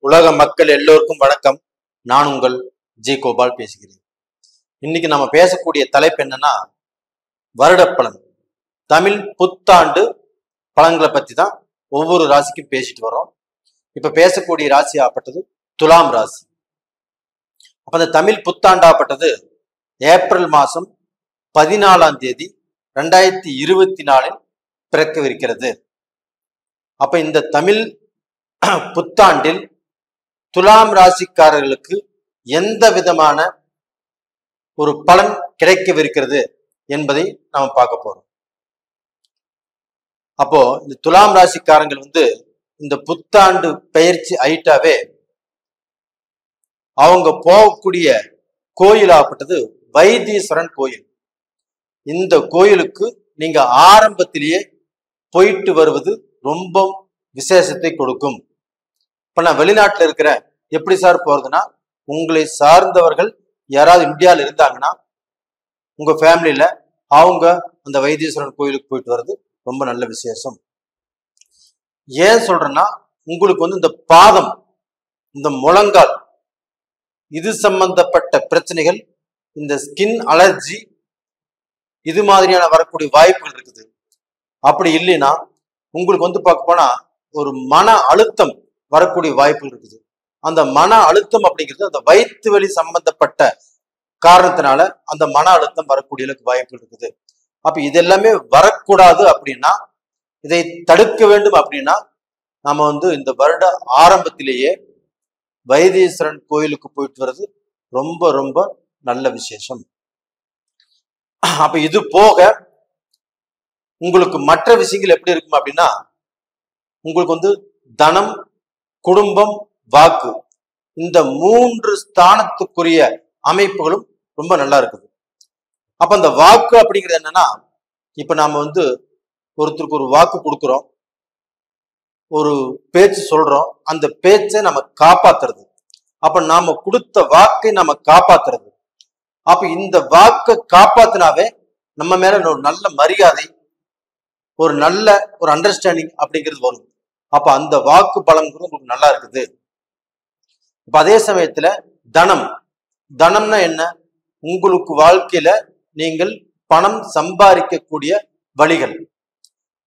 உலக மக்கள் எல்லோருக்கும் வணக்கம். நான் உங்கள் ஜி கோபால் பேசுகிறேன். இன்னைக்கு நம்ம பேசக்கூடிய தலைப்பு என்னன்னா, வருடப்பலன், தமிழ் புத்தாண்டு பலன்களை பத்தி தான் ஒவ்வொரு ராசிக்கும் பேசிட்டு வரோம். இப்ப பேசக்கூடிய ராசி ஆப்பட்டது துலாம் ராசி. அப்ப அந்த தமிழ் புத்தாண்டாப்பட்டது ஏப்ரல் மாசம் 14ஆம் தேதி 2024 பிறக்கவிருக்கிறது. அப்ப இந்த தமிழ் புத்தாண்டில் துலாம் ராசிக்காரர்களுக்கு எந்த விதமான ஒரு பலன் கிடைக்கவிருக்கிறது என்பதை நாம பார்க்க போறோம். அப்போ இந்த துலாம் ராசிக்காரங்கள் இந்த புத்தாண்டு பெயர்ச்சி ஆயிட்டாவே அவங்க போகக்கூடிய கோயிலாகப்பட்டது வைத்தீஸ்வரன் கோயில். இந்த கோயிலுக்கு நீங்க ஆரம்பத்திலேயே போயிட்டு வருவது ரொம்ப விசேஷத்தை கொடுக்கும். இப்ப நான் வெளிநாட்டுல இருக்கிறேன், எப்படி சார் போறதுன்னா, உங்களை சார்ந்தவர்கள் யாராவது இந்தியாவில் இருந்தாங்கன்னா உங்க ஃபேமிலியில அவங்க அந்த வைத்தீஸ்வரன் கோயிலுக்கு போயிட்டு வர்றது ரொம்ப நல்ல விசேஷம். ஏன் சொல்றேன்னா, உங்களுக்கு இந்த பாதம், இந்த முழங்கால், இது சம்பந்தப்பட்ட பிரச்சனைகள், இந்த ஸ்கின் அலர்ஜி, இது மாதிரியான வரக்கூடிய வாய்ப்புகள் இருக்குது. அப்படி இல்லைன்னா உங்களுக்கு பார்க்க போனா ஒரு மன அழுத்தம் வரக்கூடிய வாய்ப்புகள் இருக்குது. அந்த மன அழுத்தம் அப்படிங்கிறது அந்த வயிற்று வலி சம்பந்தப்பட்ட காரணத்தினால அந்த மன அழுத்தம் வரக்கூடிய வாய்ப்புகள் இருக்குது. அப்ப இதெல்லாமே வரக்கூடாது அப்படின்னா, இதை தடுக்க வேண்டும் அப்படின்னா, நாம இந்த வருட ஆரம்பத்திலேயே வைத்தீஸ்வரன் கோயிலுக்கு போயிட்டு வர்றது ரொம்ப ரொம்ப நல்ல விசேஷம். அப்ப இது போக உங்களுக்கு மற்ற விஷயங்கள் எப்படி இருக்கும் அப்படின்னா, உங்களுக்கு தனம், குடும்பம், வாக்கு, இந்த 3 ஸ்தானத்துக்குரிய அமைப்புகளும் ரொம்ப நல்லா இருக்குது. அப்ப அந்த வாக்கு அப்படிங்கிறது என்னன்னா, இப்ப நாம ஒருத்தருக்கு ஒரு வாக்கு கொடுக்குறோம், ஒரு பேச்சு சொல்றோம், அந்த பேச்சை நம்ம காப்பாத்துறது. அப்ப நாம கொடுத்த வாக்கை நம்ம காப்பாத்துறது. அப்ப இந்த வாக்கை காப்பாத்தினாவே நம்ம மேல ஒரு நல்ல மரியாதை, ஒரு நல்ல ஒரு அண்டர்ஸ்டாண்டிங் அப்படிங்கிறது வரும். அப்ப அந்த வாக்கு பலன்களும் உங்களுக்கு நல்லா இருக்குது. இப்ப அதே சமயத்துல தனம்னா என்ன? உங்களுக்கு வாழ்க்கையில நீங்கள் பணம் சம்பாதிக்கக்கூடிய வழிகள்.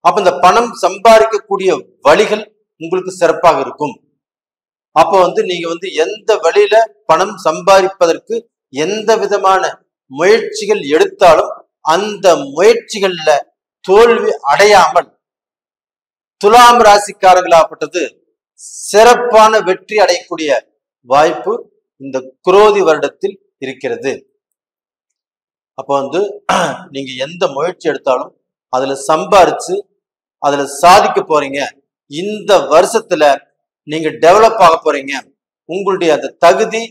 அப்ப இந்த பணம் சம்பாதிக்கக்கூடிய வழிகள் உங்களுக்கு சிறப்பாக இருக்கும். அப்ப நீங்க எந்த வழியில பணம் சம்பாதிப்பதற்கு எந்த விதமான முயற்சிகள் எடுத்தாலும் அந்த முயற்சிகள்ல தோல்வி அடையாமல் துலாம் ராசிக்காரர்களாகப்பட்டது சிறப்பான வெற்றி அடையக்கூடிய வாய்ப்பு இந்த குரோதி வருடத்தில் இருக்கிறது. அப்ப நீங்க எந்த முயற்சி எடுத்தாலும் அதுல சம்பாரிச்சு அதுல சாதிக்க போறீங்க. இந்த வருஷத்துல நீங்க டெவலப் ஆக போறீங்க. உங்களுடைய அந்த தகுதி,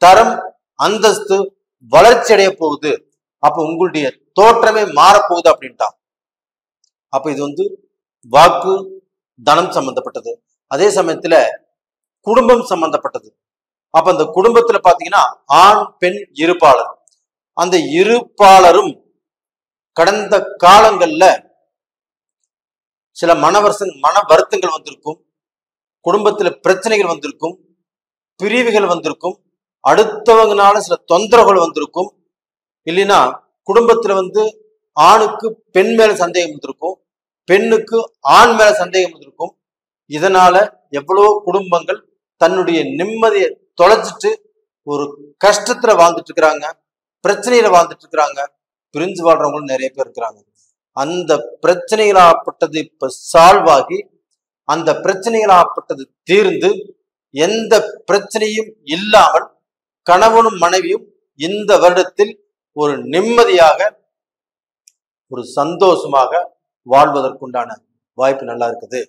தரம், அந்தஸ்து வளர்ச்சி அடைய போகுது. அப்ப உங்களுடைய தோற்றமே மாறப்போகுது அப்படின்ட்டான். அப்ப இது வாக்கு, தனம் சம்பந்தப்பட்டது. அதே சமயத்துல குடும்பம் சம்பந்தப்பட்டது. அப்ப அந்த குடும்பத்துல பாத்தீங்கன்னா ஆண், பெண் இருப்பாளர். அந்த இருப்பாளரும் கடந்த காலங்கள்ல சில மன வருத்தங்கள் வந்திருக்கும், குடும்பத்துல பிரச்சனைகள் வந்திருக்கும், பிரிவுகள் வந்திருக்கும், அடுத்தவங்கனால சில தொந்தரவுகள் வந்திருக்கும். இல்லைன்னா குடும்பத்துல ஆணுக்கு பெண் மேல சந்தேகம் வந்திருக்கும், பெண்ணுக்கு ஆண் மேல சந்தேகம் வந்திருக்கும். இதனால எவ்வளவோ குடும்பங்கள் தன்னுடைய நிம்மதியை தொலைச்சிட்டு ஒரு கஷ்டத்துல வாழ்ந்துட்டு இருக்கிறாங்க, பிரச்சனையில வாழ்ந்துட்டு இருக்கிறாங்க, பிரிஞ்சு வாழ்றவங்களும் நிறைய பேர் இருக்கிறாங்க. அந்த பிரச்சனைகளாகப்பட்டது இப்ப சால்வ் ஆகி, அந்த பிரச்சனைகளாகப்பட்டது தீர்ந்து, எந்த பிரச்சனையும் இல்லாமல் கணவனும் மனைவியும் இந்த வருடத்தில் ஒரு நிம்மதியாக, ஒரு சந்தோஷமாக வாழ்வதற்குண்டான வாய்ப்பு நல்லா இருக்குது.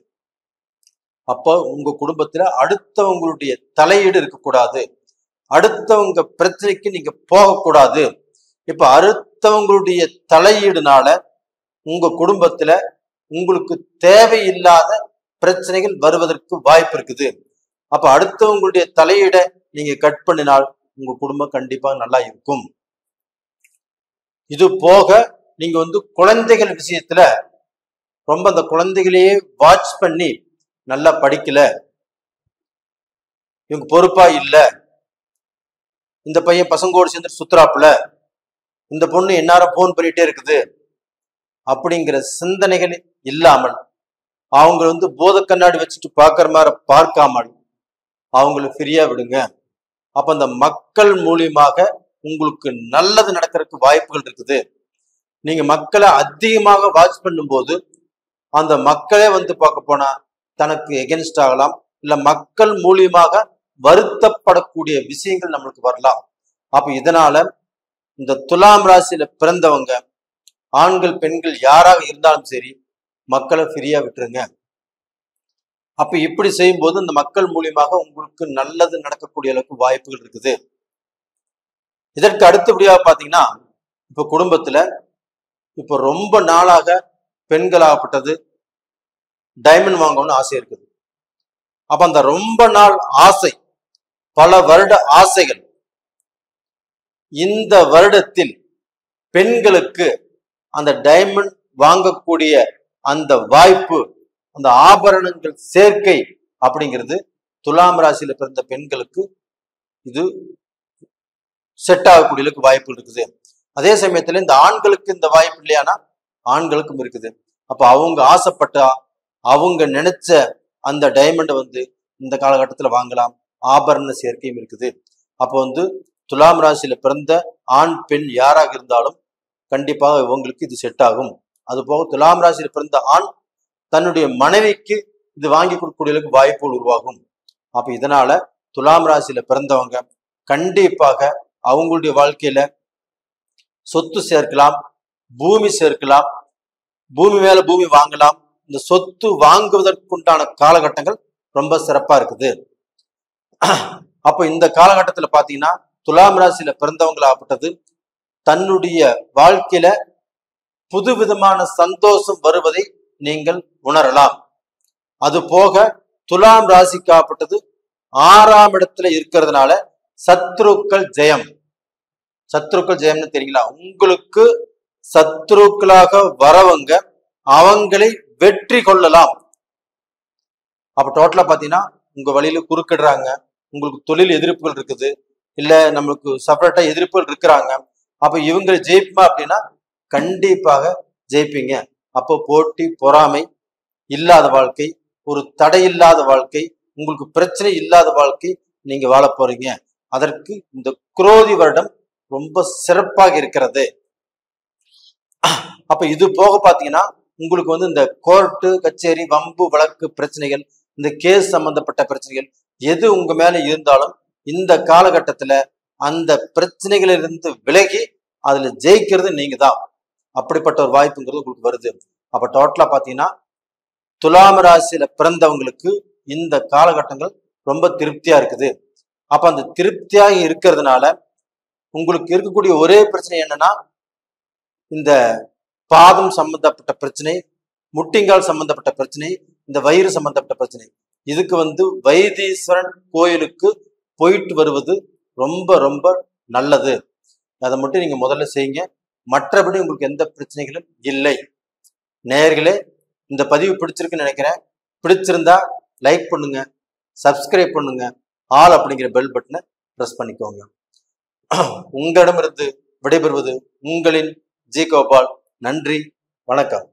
அப்போ உங்க குடும்பத்துல அடுத்தவங்களுடைய தலையீடு இருக்கக்கூடாது, அடுத்தவங்க பிரச்சனைக்கு நீங்க போகக்கூடாது. இப்ப அடுத்தவங்களுடைய தலையீடுனால உங்க குடும்பத்துல உங்களுக்கு தேவையில்லாத பிரச்சனைகள் வருவதற்கு வாய்ப்பு இருக்குது. அப்ப அடுத்தவங்களுடைய தலையீடை நீங்க கட் பண்ணினால் உங்க குடும்பம் கண்டிப்பா நல்லா இருக்கும். இது போக நீங்க குழந்தைகள் விஷயத்துல ரொம்ப அந்த குழந்தைகளையே வாட்ச் பண்ணி நல்லா படிக்கல, இவங்க பொறுப்பா இல்ல, இந்த பையன் பசங்கோடு சேர்ந்து சுத்துறாப்புல, இந்த பொண்ணு எந்நேரம் போன் பண்ணிட்டே இருக்குது அப்படிங்கிற சிந்தனைகள் இல்லாமல் அவங்க போத கண்ணாடி வச்சுட்டு பார்க்கற மாதிரி பார்க்காமல் அவங்கள ஃப்ரீயா விடுங்க. அப்ப அந்த மக்கள் மூலியமாக உங்களுக்கு நல்லது நடக்கிறதுக்கு வாய்ப்புகள் இருக்குது. நீங்க மக்களை அதிகமாக வாட்ச் பண்ணும்போது அந்த மக்களே பார்க்க போனா தனக்கு எகென்ஸ்ட் ஆகலாம், இல்ல மக்கள் மூலியமாக வருத்தப்படக்கூடிய விஷயங்கள் நம்மளுக்கு வரலாம். அப்ப இதனால இந்த துலாம் ராசியில பிறந்தவங்க ஆண்கள் பெண்கள் யாராக இருந்தாலும் சரி மக்களை ஃப்ரீயா விட்டுருங்க. அப்ப இப்படி செய்யும்போது இந்த மக்கள் மூலியமாக உங்களுக்கு நல்லது நடக்கக்கூடிய அளவுக்கு வாய்ப்புகள் இருக்குது. இதற்கு அடுத்தபடியாக பாத்தீங்கன்னா, இப்ப குடும்பத்துல இப்ப ரொம்ப நாளாக பெண்களாகப்பட்டது டைமண்ட் வாங்கணும்னு ஆசை இருக்குது. அப்ப அந்த ரொம்ப நாள் ஆசை, பல வருட ஆசைகள் இந்த வருடத்தில் பெண்களுக்கு அந்த டைமண்ட் வாங்கக்கூடிய அந்த வாய்ப்பு, அந்த ஆபரணங்கள் சேர்க்கை அப்படிங்கிறது துலாம் ராசியில பிறந்த பெண்களுக்கு இது செட் ஆகக்கூடிய வாய்ப்பு இருக்குது. அதே சமயத்துல இந்த ஆண்களுக்கு இந்த வாய்ப்பு இல்லையானா ஆண்களுக்கும் இருக்குது. அப்ப அவங்க ஆசைப்பட்டா அவங்க நினைச்ச அந்த டைமண்டை இந்த காலகட்டத்துல வாங்கலாம். ஆபரண சேர்க்கையும் இருக்குது. அப்போ துலாம் ராசியில பிறந்த ஆண் பெண் யாராக இருந்தாலும் கண்டிப்பாக இவங்களுக்கு இது செட் ஆகும். அது போக துலாம் ராசியில பிறந்த ஆண் தன்னுடைய மனைவிக்கு இது வாங்கி கொடுக்கக்கூடிய வாய்ப்புகள் உருவாகும். அப்ப இதனால துலாம் ராசியில பிறந்தவங்க கண்டிப்பாக அவங்களுடைய வாழ்க்கையில சொத்து சேர்க்கலாம், பூமி சேர்க்கலாம், பூமி மேல பூமி வாங்கலாம். இந்த சொத்து வாங்குவதற்குண்டான காலகட்டங்கள் ரொம்ப சிறப்பா இருக்குது. அப்ப இந்த காலகட்டத்துல பாத்தீங்கன்னா துலாம் ராசியில பிறந்தவங்களாகப்பட்டது தன்னுடைய வாழ்க்கையில புதுவிதமான சந்தோஷம் வருவதை நீங்கள் உணரலாம். அது போக துலாம் ராசிக்காகப்பட்டது 6ஆம் இடத்துல இருக்கிறதுனால சத்ருக்கள் ஜெயம். சத்ருக்கள் ஜெயம்னு தெரியுங்களா? உங்களுக்கு சத்ருக்களாக வரவங்க அவங்களை வெற்றி கொள்ளலாம். அப்ப டோட்டலா பாத்தீங்கன்னா உங்க வழியில குறுக்கிடுறாங்க, உங்களுக்கு தொழில் எதிர்ப்புகள் இருக்குது, இல்ல நம்மளுக்கு செப்பரேட்டா எதிர்ப்புகள் இருக்கிறாங்க. அப்ப இவங்க ஜெயிப்பா அப்படின்னா கண்டிப்பாக ஜெயிப்பீங்க. அப்போ போட்டி பொறாமை இல்லாத வாழ்க்கை, ஒரு தடை இல்லாத வாழ்க்கை, உங்களுக்கு பிரச்சனை இல்லாத வாழ்க்கை நீங்க வாழ போறீங்க. அதற்கு இந்த குரோதி வருடம் ரொம்ப சிறப்பாக இருக்கிறது. அப்ப இது போக பாத்தீங்கன்னா உங்களுக்கு இந்த கோர்ட்டு கச்சேரி வம்பு வழக்கு பிரச்சனைகள், இந்த கேஸ் சம்பந்தப்பட்ட பிரச்சனைகள் எது உங்க மேல இருந்தாலும் இந்த காலகட்டத்துல அந்த பிரச்சனைகளிலிருந்து விலகி அதுல ஜெயிக்கிறது நீங்க தான். அப்படிப்பட்ட ஒரு வாய்ப்புங்கிறது உங்களுக்கு வருது. அப்ப டோட்டலா பாத்தீங்கன்னா துலாம் ராசியில பிறந்தவங்களுக்கு இந்த காலகட்டங்கள் ரொம்ப திருப்தியா இருக்குது. அப்ப அந்த திருப்தியாக இருக்கிறதுனால உங்களுக்கு இருக்கக்கூடிய ஒரே பிரச்சனை என்னன்னா, இந்த பாதம் சம்பந்தப்பட்ட பிரச்சனை, முட்டிங்கால் சம்பந்தப்பட்ட பிரச்சனை, இந்த வயிறு சம்பந்தப்பட்ட பிரச்சனை, இதுக்கு வைத்தீஸ்வரன் கோயிலுக்கு போயிட்டு வருவது ரொம்ப ரொம்ப நல்லது. அதை மட்டும் நீங்க முதல்ல செய்யுங்க. மற்றபடி உங்களுக்கு எந்த பிரச்சனைகளும் இல்லை. நேயர்களே, இந்த பதிவு பிடிச்சிருக்குன்னு நினைக்கிறேன். பிடிச்சிருந்தா லைக் பண்ணுங்க, சப்ஸ்கிரைப் பண்ணுங்க, ஆல் அப்படிங்கிற பெல் பட்டனை பிரஸ் பண்ணிக்கோங்க. உங்களிடமிருந்து விடைபெறுவது உங்களின் ஜி கோபால். நன்றி, வணக்கம்.